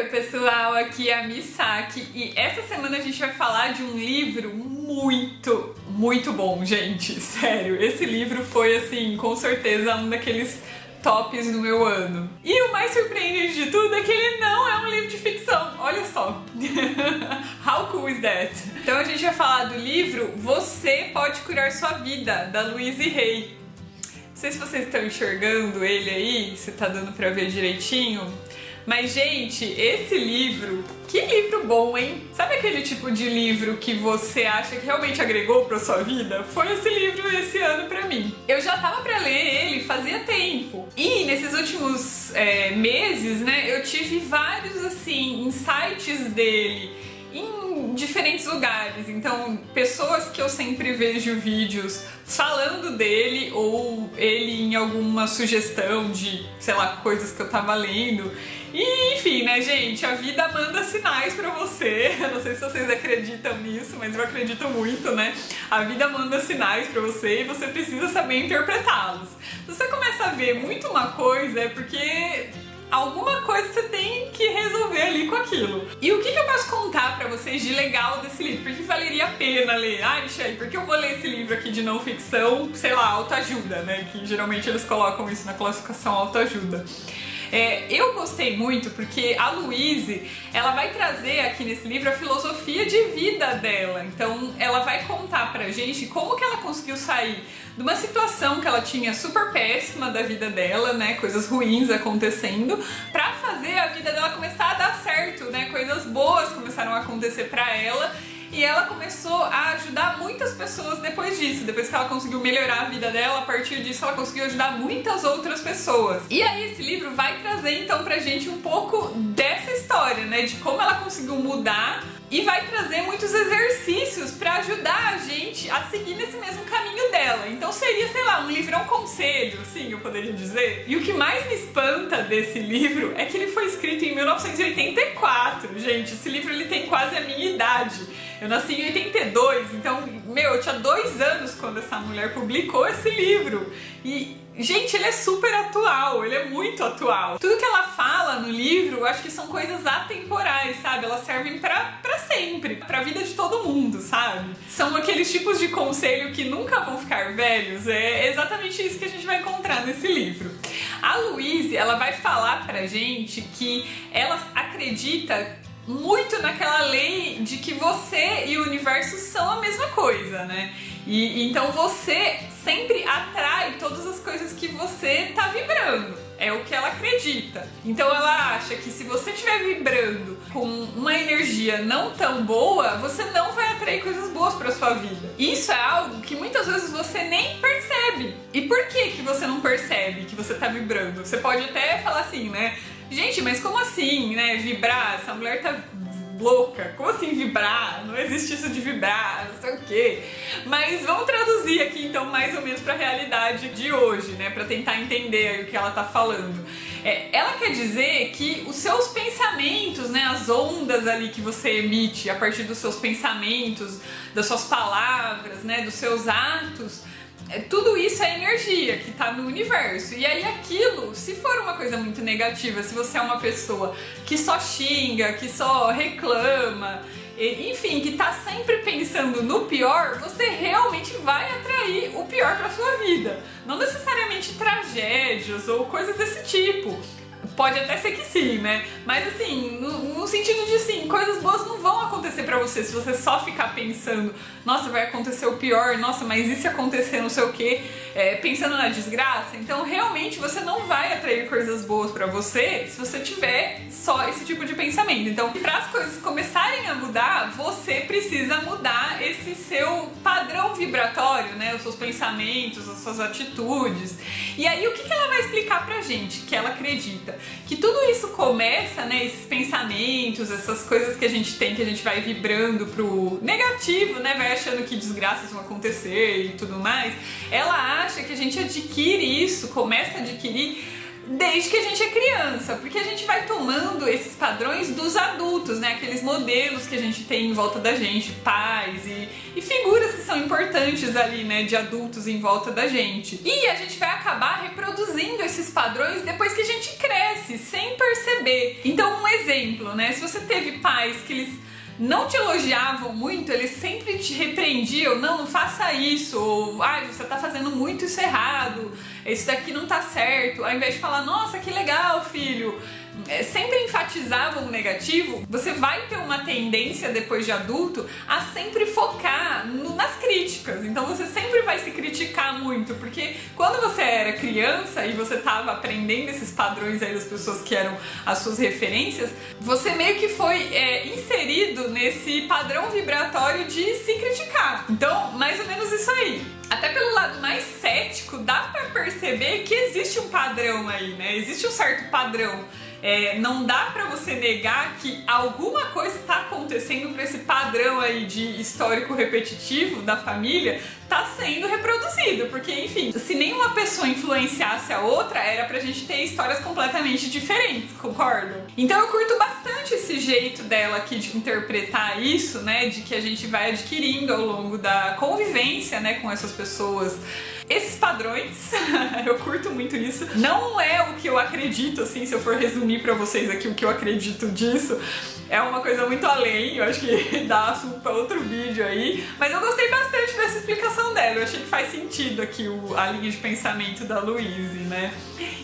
pessoal, aqui é a Misaki e essa semana a gente vai falar de um livro muito bom, gente, sério. Esse livro foi, assim, com certeza um daqueles tops no meu ano. E o mais surpreendente de tudo é que ele não é um livro de ficção, olha só. How cool is that? Então a gente vai falar do livro Você Pode Curar Sua Vida, da Louise Hay. Não sei se vocês estão enxergando ele aí, se tá dando pra ver direitinho. Mas, gente, esse livro, que livro bom, hein? Sabe aquele tipo de livro que você acha que realmente agregou pra sua vida? Foi esse livro esse ano pra mim. Eu já tava pra ler ele fazia tempo. E nesses últimos meses, né, eu tive vários, assim, insights dele em diferentes lugares. Então, pessoas que eu sempre vejo vídeos falando dele ou ele em alguma sugestão de, sei lá, coisas que eu tava lendo. E, enfim, né, gente, a vida manda sinais pra você. Eu não sei se vocês acreditam nisso, mas eu acredito muito, né? A vida manda sinais pra você e você precisa saber interpretá-los. Se você começa a ver muito uma coisa, é porque alguma coisa você tem que resolver ali com aquilo. E o que eu posso contar pra vocês de legal desse livro? Porque valeria a pena ler. Ai, Michelle, por que eu vou ler esse livro aqui de não ficção, sei lá, autoajuda, né? Que geralmente eles colocam isso na classificação autoajuda. Eu gostei muito porque a Louise, ela vai trazer aqui nesse livro a filosofia de vida dela. Então ela vai contar pra gente como que ela conseguiu sair de uma situação que ela tinha super péssima da vida dela, né, coisas ruins acontecendo, pra fazer a vida dela começar a dar certo, né, coisas boas começaram a acontecer pra ela. E ela começou a ajudar muitas pessoas depois disso. Depois que ela conseguiu melhorar a vida dela, a partir disso ela conseguiu ajudar muitas outras pessoas. E aí esse livro vai trazer então pra gente um pouco dessa história, né? De como ela conseguiu mudar e vai trazer muitos exercícios pra ajudar a gente a seguir nesse mesmo caminho dela. Então seria, sei lá, um livrão conselho, assim, eu poderia dizer. E o que mais me espanta desse livro é que ele foi escrito em 1984. Gente, esse livro ele tem quase a minha idade. Eu nasci em 82, então, eu tinha 2 anos quando essa mulher publicou esse livro. E, gente, ele é super atual, ele é muito atual. Tudo que ela fala no livro, eu acho que são coisas atemporais, sabe? Elas servem pra sempre, pra vida de todo mundo, sabe? São aqueles tipos de conselho que nunca vão ficar velhos. É exatamente isso que a gente vai encontrar nesse livro. A Louise, ela vai falar pra gente que ela acredita muito naquela lei de que você e o universo são a mesma coisa, né? E então você sempre atrai todas as coisas que você tá vibrando. É o que ela acredita. Então ela acha que se você estiver vibrando com uma energia não tão boa, você não vai atrair coisas boas pra sua vida. Isso é algo que muitas vezes você nem percebe. E por que você não percebe que você tá vibrando? Você pode até falar assim, né? Gente, mas como assim, né? Vibrar? Essa mulher tá louca. Como assim vibrar? Não existe isso de vibrar, não sei o quê. Mas vamos traduzir aqui então mais ou menos pra realidade de hoje, né? Pra tentar entender aí o que ela tá falando. Ela quer dizer que os seus pensamentos, né? As ondas ali que você emite a partir dos seus pensamentos, das suas palavras, né? Dos seus atos, tudo isso é energia que tá no universo. E aí aquilo, se for uma coisa muito negativa, se você é uma pessoa que só xinga, que só reclama, enfim, que tá sempre pensando no pior, você realmente vai atrair o pior pra sua vida. Não necessariamente tragédias ou coisas desse tipo. Pode até ser que sim, né? Mas assim, no sentido de assim, coisas boas não vão acontecer pra você se você só ficar pensando, nossa, vai acontecer o pior, nossa, mas e se acontecer não sei o quê, pensando na desgraça. Então realmente você não vai atrair coisas boas pra você se você tiver só esse tipo de pensamento. Então, para as coisas começarem a mudar, você precisa mudar esse seu padrão vibratório, né? Os seus pensamentos, as suas atitudes. E aí o que ela vai explicar pra gente? Que ela acredita que tudo isso começa, né, esses pensamentos, essas coisas que a gente tem, que a gente vai vibrando pro negativo, né, vai achando que desgraças vão acontecer e tudo mais. Ela acha que a gente adquire isso, começa a adquirir desde que a gente é criança, porque a gente vai tomando esses padrões dos adultos. adultos, né? Aqueles modelos que a gente tem em volta da gente, pais e figuras que são importantes ali, né? De adultos em volta da gente. E a gente vai acabar reproduzindo esses padrões depois que a gente cresce, sem perceber. Então, um exemplo, né? Se você teve pais que eles não te elogiavam muito, eles sempre te repreendiam, não faça isso, ou você tá fazendo muito isso errado, isso daqui não tá certo, ao invés de falar, nossa, que legal, filho, sempre enfatizavam o negativo, você vai ter uma tendência depois de adulto a sempre focar nas críticas. Então você sempre vai se criticar muito, porque quando você era criança e você tava aprendendo esses padrões aí das pessoas que eram as suas referências, você meio que foi inserido nesse padrão vibratório de se criticar. Então, mais ou menos isso aí. Até pelo lado mais cético, dá pra perceber que existe um padrão aí, né? Existe um certo padrão. Não dá pra você negar que alguma coisa tá acontecendo pra esse padrão aí de histórico repetitivo da família tá sendo reproduzido, porque enfim, se nenhuma pessoa influenciasse a outra, era pra gente ter histórias completamente diferentes, concordam? Então eu curto bastante esse jeito dela aqui de interpretar isso, né, de que a gente vai adquirindo ao longo da convivência, né, com essas pessoas, esses padrões. Eu curto muito isso. Não é o que eu acredito, assim, se eu for resumir pra vocês aqui o que eu acredito disso, é uma coisa muito além, eu acho que dá assunto pra outro vídeo aí, mas eu gostei bastante dessa explicação dela, eu achei que faz sentido aqui a linha de pensamento da Louise, né?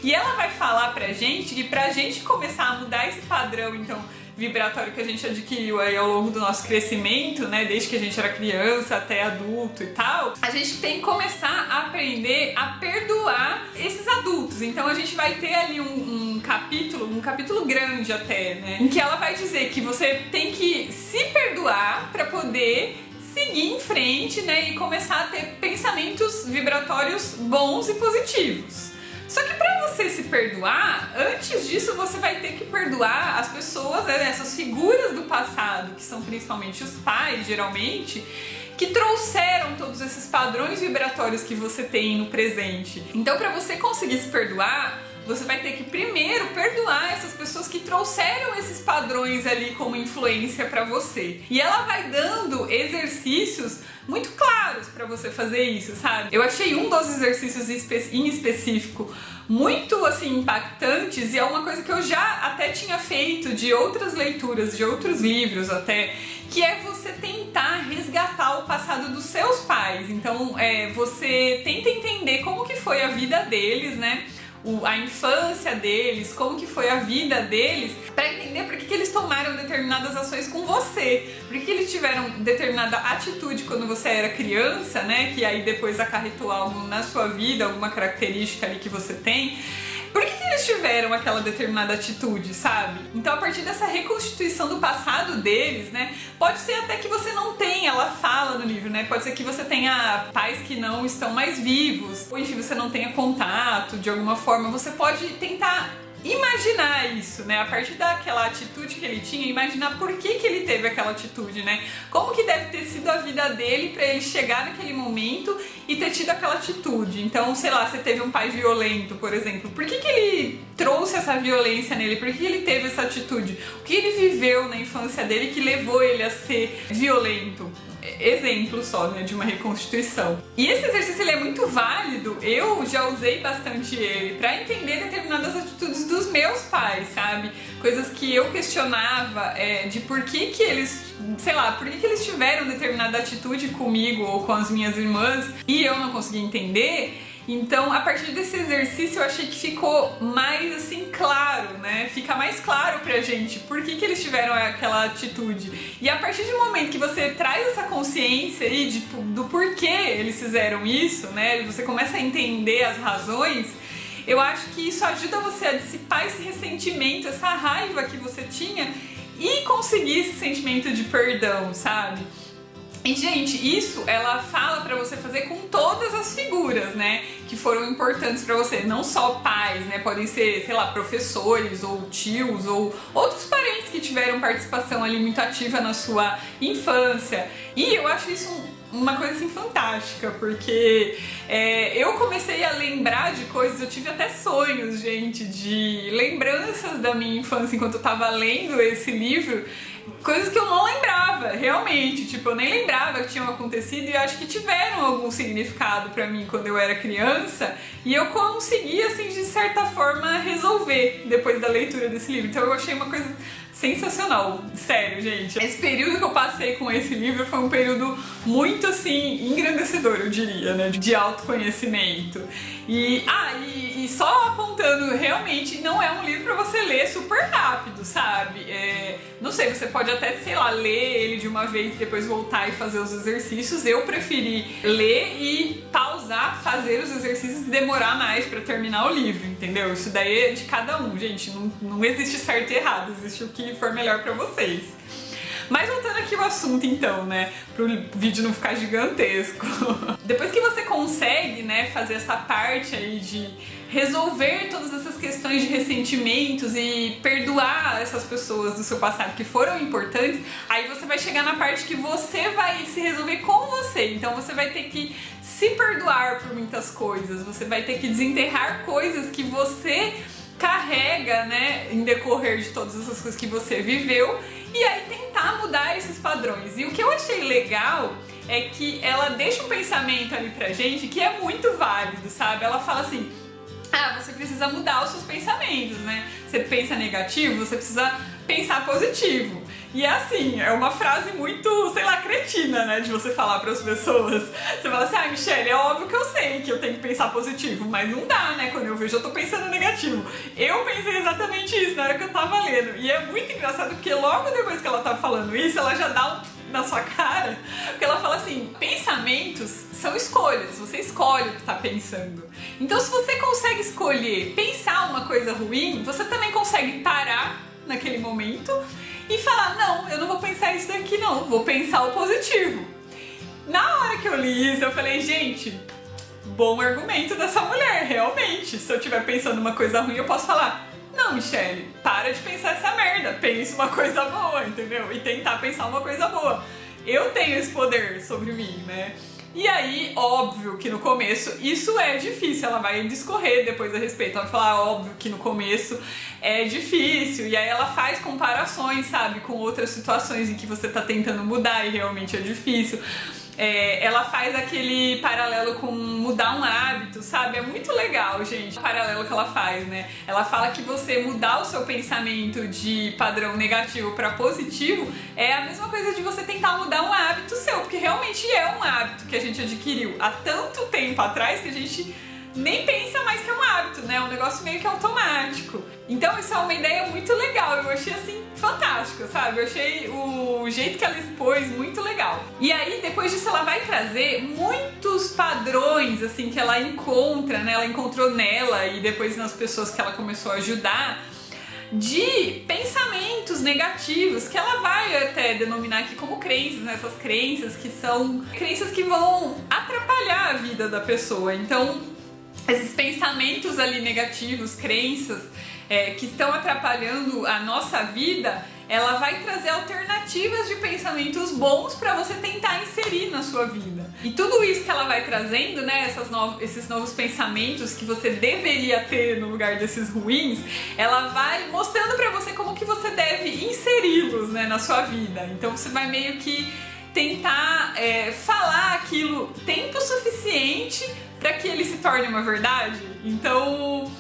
E ela vai falar pra gente que pra gente começar a mudar esse padrão, então, vibratório que a gente adquiriu aí ao longo do nosso crescimento, né, desde que a gente era criança até adulto e tal, a gente tem que começar a aprender a perdoar esses adultos. Então a gente vai ter ali um capítulo grande até, né, em que ela vai dizer que você tem que se perdoar para poder seguir em frente, né, e começar a ter pensamentos vibratórios bons e positivos. Só que pra você se perdoar, antes disso você vai ter que perdoar as pessoas, né, essas figuras do passado, que são principalmente os pais, geralmente, que trouxeram todos esses padrões vibratórios que você tem no presente. Então, pra você conseguir se perdoar, você vai ter que primeiro perdoar essas pessoas que trouxeram esses padrões ali como influência pra você. E ela vai dando exercícios muito claros pra você fazer isso, sabe? Eu achei um dos exercícios em específico muito, assim, impactantes, e é uma coisa que eu já até tinha feito de outras leituras, de outros livros até, que é você tentar resgatar o passado dos seus pais. Então, você tenta entender como que foi a vida deles, né? A infância deles, como que foi a vida deles, pra entender por que eles tomaram determinadas ações com você, por que eles tiveram determinada atitude quando você era criança, né, que aí depois acarretou algo na sua vida, alguma característica ali que você tem. Por que eles tiveram aquela determinada atitude, sabe? Então, a partir dessa reconstituição do passado deles, né, pode ser até que você não tenha, ela fala no livro, né, pode ser que você tenha pais que não estão mais vivos, ou enfim, você não tenha contato de alguma forma, você pode tentar imaginar isso, né? A partir daquela atitude que ele tinha, imaginar por que ele teve aquela atitude, né? Como que deve ter sido a vida dele pra ele chegar naquele momento e ter tido aquela atitude. Então, sei lá, você teve um pai violento, por exemplo. Por que ele trouxe essa violência nele? Por que ele teve essa atitude? O que ele viveu na infância dele que levou ele a ser violento? Exemplo só, né, de uma reconstituição. E esse exercício ele é muito válido, eu já usei bastante ele pra entender determinadas atitudes dos meus pais, sabe? Coisas que eu questionava de por que eles, sei lá, por que eles tiveram determinada atitude comigo ou com as minhas irmãs e eu não conseguia entender. Então, a partir desse exercício, eu achei que ficou mais, assim, claro, né? Fica mais claro pra gente por que eles tiveram aquela atitude. E a partir do momento que você traz essa consciência aí do porquê eles fizeram isso, né? Você começa a entender as razões, eu acho que isso ajuda você a dissipar esse ressentimento, essa raiva que você tinha e conseguir esse sentimento de perdão, sabe? E, gente, isso ela fala pra você fazer com todas as figuras, né, que foram importantes pra você, não só pais, né, podem ser, sei lá, professores ou tios ou outros parentes que tiveram participação ali muito ativa na sua infância. E eu acho isso uma coisa assim fantástica, porque eu comecei a lembrar de coisas, eu tive até sonhos, gente, de lembranças da minha infância enquanto eu tava lendo esse livro, coisas que eu não lembrava, realmente, tipo, eu nem lembrava que tinham acontecido e acho que tiveram algum significado pra mim quando eu era criança e eu consegui, assim, de certa forma, resolver depois da leitura desse livro. Então eu achei uma coisa sensacional, sério, gente. Esse período que eu passei com esse livro foi um período muito, assim, engrandecedor, eu diria, né, de autoconhecimento. E só apontando, realmente não é um livro pra você ler super rápido, sabe? Não sei, você pode até, sei lá, ler ele de uma vez e depois voltar e fazer os exercícios. Eu preferi ler e pausar, fazer os exercícios e demorar mais pra terminar o livro, entendeu? Isso daí é de cada um, gente. Não existe certo e errado, existe o que for melhor pra vocês. Mas voltando aqui ao assunto então, né, pro vídeo não ficar gigantesco. Depois que você consegue, né, fazer essa parte aí de resolver todas essas questões de ressentimentos e perdoar essas pessoas do seu passado que foram importantes, aí você vai chegar na parte que você vai se resolver com você. Então você vai ter que se perdoar por muitas coisas, você vai ter que desenterrar coisas que você carrega, né, em decorrer de todas essas coisas que você viveu, e aí tentar mudar esses padrões. E o que eu achei legal é que ela deixa um pensamento ali pra gente que é muito válido, sabe? Ela fala assim: você precisa mudar os seus pensamentos, né? Você pensa negativo, você precisa pensar positivo. E é assim, é uma frase muito, sei lá, cretina, né, de você falar para as pessoas. Você fala assim: Michelle, é óbvio que eu sei que eu tenho que pensar positivo, mas não dá, né, quando eu vejo eu tô pensando negativo. Eu pensei exatamente isso na hora que eu tava lendo. E é muito engraçado porque logo depois que ela tá falando isso, ela já dá na sua cara, porque ela fala assim: pensamentos são escolhas, você escolhe o que tá pensando. Então se você consegue escolher pensar uma coisa ruim, você também consegue parar naquele momento e falar: não, eu não vou pensar isso daqui não, vou pensar o positivo. Na hora que eu li isso, eu falei: gente, bom argumento dessa mulher, realmente. Se eu estiver pensando uma coisa ruim, eu posso falar: não, Michelle, para de pensar essa merda, pense uma coisa boa, entendeu? E tentar pensar uma coisa boa. Eu tenho esse poder sobre mim, né? E aí, óbvio que no começo isso é difícil, ela vai discorrer depois a respeito, ela vai falar: óbvio que no começo é difícil, e aí ela faz comparações, sabe, com outras situações em que você tá tentando mudar e realmente é difícil. Ela faz aquele paralelo com mudar um hábito, sabe? É muito legal, gente, o paralelo que ela faz, né? Ela fala que você mudar o seu pensamento de padrão negativo para positivo é a mesma coisa de você tentar mudar um hábito seu, porque realmente é um hábito que a gente adquiriu há tanto tempo atrás que a gente nem pensa mais que é um hábito, né? É um negócio meio que automático. Então isso é uma ideia muito legal, eu achei assim fantástico, sabe? Eu achei o jeito que ela expôs muito legal. E aí depois disso ela vai trazer muitos padrões assim que ela encontra, né? Ela encontrou nela e depois nas pessoas que ela começou a ajudar, de pensamentos negativos que ela vai até denominar aqui como crenças, né? Essas crenças que são crenças que vão atrapalhar a vida da pessoa. Então esses pensamentos ali negativos, crenças que estão atrapalhando a nossa vida, ela vai trazer alternativas de pensamentos bons para você tentar inserir na sua vida. E tudo isso que ela vai trazendo, né, esses novos pensamentos que você deveria ter no lugar desses ruins, ela vai mostrando para você como que você deve inseri-los, né, na sua vida. Então você vai meio que tentar falar aquilo tempo suficiente para que ele se torne uma verdade. Então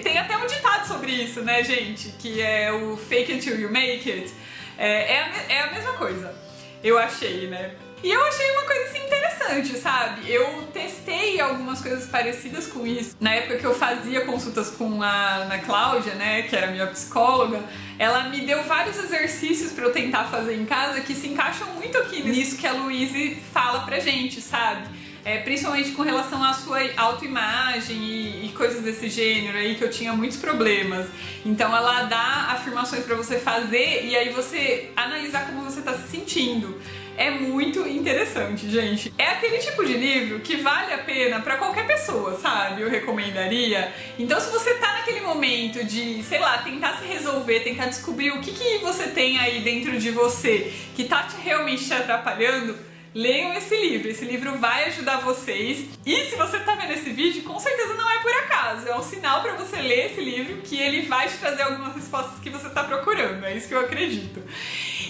tem até um ditado sobre isso, né, gente? Que é o fake until you make it. É a mesma coisa, eu achei, né? E eu achei uma coisa assim interessante, sabe? Eu testei algumas coisas parecidas com isso. Na época que eu fazia consultas com a Ana Cláudia, né, que era minha psicóloga, ela me deu vários exercícios pra eu tentar fazer em casa que se encaixam muito aqui nisso que a Louise fala pra gente, sabe? Principalmente com relação à sua autoimagem e coisas desse gênero aí, que eu tinha muitos problemas. Então ela dá afirmações pra você fazer e aí você analisar como você tá se sentindo. É muito interessante, gente. É aquele tipo de livro que vale a pena pra qualquer pessoa, sabe? Eu recomendaria. Então se você tá naquele momento de, sei lá, tentar se resolver, tentar descobrir o que você tem aí dentro de você que tá realmente te atrapalhando, leiam esse livro vai ajudar vocês. E se você tá vendo esse vídeo, com certeza não é por acaso, é um sinal pra você ler esse livro que ele vai te trazer algumas respostas que você tá procurando, é isso que eu acredito.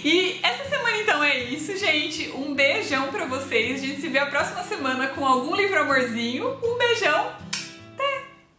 E essa semana então é isso, gente, um beijão pra vocês, a gente se vê a próxima semana com algum livro amorzinho, um beijão!